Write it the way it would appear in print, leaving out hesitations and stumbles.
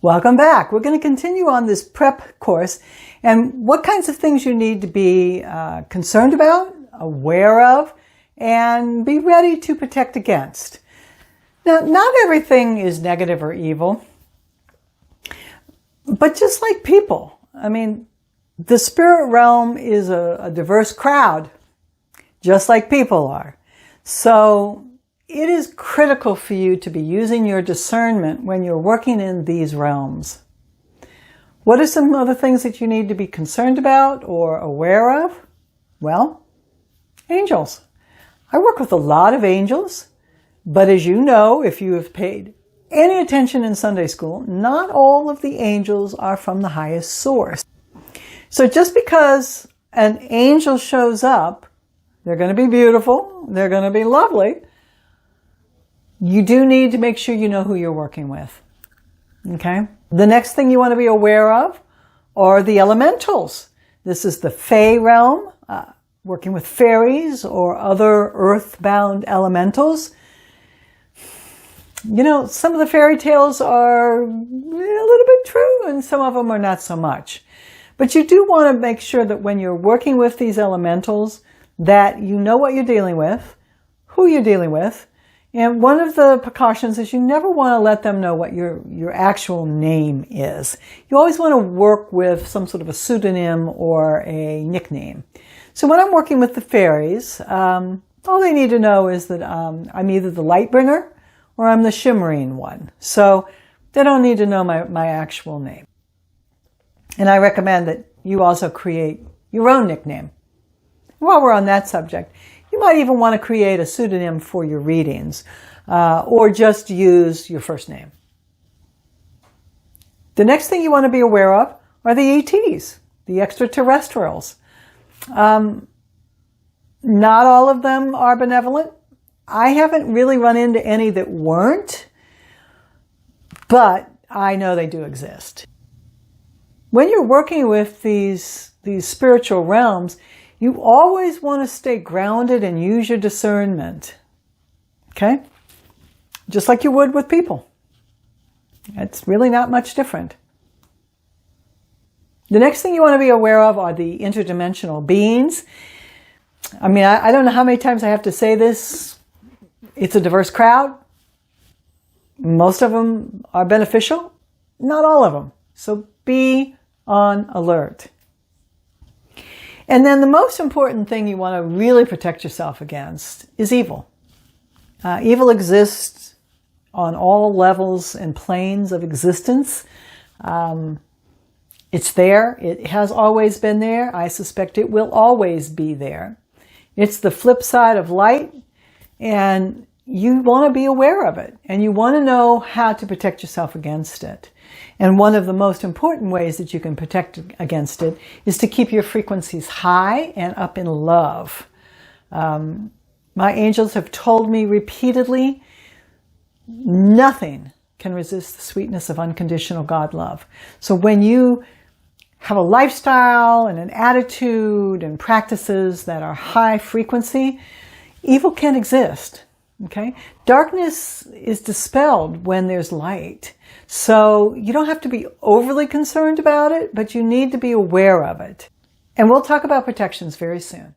Welcome back. We're going to continue on this prep course and what kinds of things you need to be concerned about, aware of, and be ready to protect against. Now, not everything is negative or evil, but just like people, the spirit realm is a diverse crowd, just like people are. So it is critical for you to be using your discernment when you're working in these realms. What are some other things that you need to be concerned about or aware of? Well, angels. I work with a lot of angels, but as you know, if you have paid any attention in Sunday school, not all of the angels are from the highest source. So just because an angel shows up, they're going to be beautiful, they're going to be lovely, you do need to make sure you know who you're working with. Okay? The next thing you want to be aware of are the elementals. This is the Fey realm, working with fairies or other earthbound elementals. You know, some of the fairy tales are a little bit true and some of them are not so much. But you do want to make sure that when you're working with these elementals that you know what you're dealing with, who you're dealing with, and one of the precautions is you never want to let them know what your actual name is. You always want to work with some sort of a pseudonym or a nickname. So when I'm working with the fairies, all they need to know is that I'm either the light bringer or I'm the shimmering one. So they don't need to know my actual name. And I recommend that you also create your own nickname. While we're on that subject, you might even want to create a pseudonym for your readings, or just use your first name. The next thing you want to be aware of are the ETs, the extraterrestrials. Not all of them are benevolent. I haven't really run into any that weren't, but I know they do exist. When you're working with these spiritual realms, you always want to stay grounded and use your discernment. Okay? Just like you would with people. It's really not much different. The next thing you want to be aware of are the interdimensional beings. I don't know how many times I have to say this. It's a diverse crowd. Most of them are beneficial. Not all of them. So be on alert. And then the most important thing you want to really protect yourself against is evil. Evil exists on all levels and planes of existence. It's there. It has always been there. I suspect it will always be there. It's the flip side of light, and you want to be aware of it, and you want to know how to protect yourself against it. And one of the most important ways that you can protect against it is to keep your frequencies high and up in love. My angels have told me repeatedly, nothing can resist the sweetness of unconditional God love. So when you have a lifestyle and an attitude and practices that are high frequency, evil can't exist. Okay? Darkness is dispelled when there's light. So you don't have to be overly concerned about it, but you need to be aware of it. And we'll talk about protections very soon.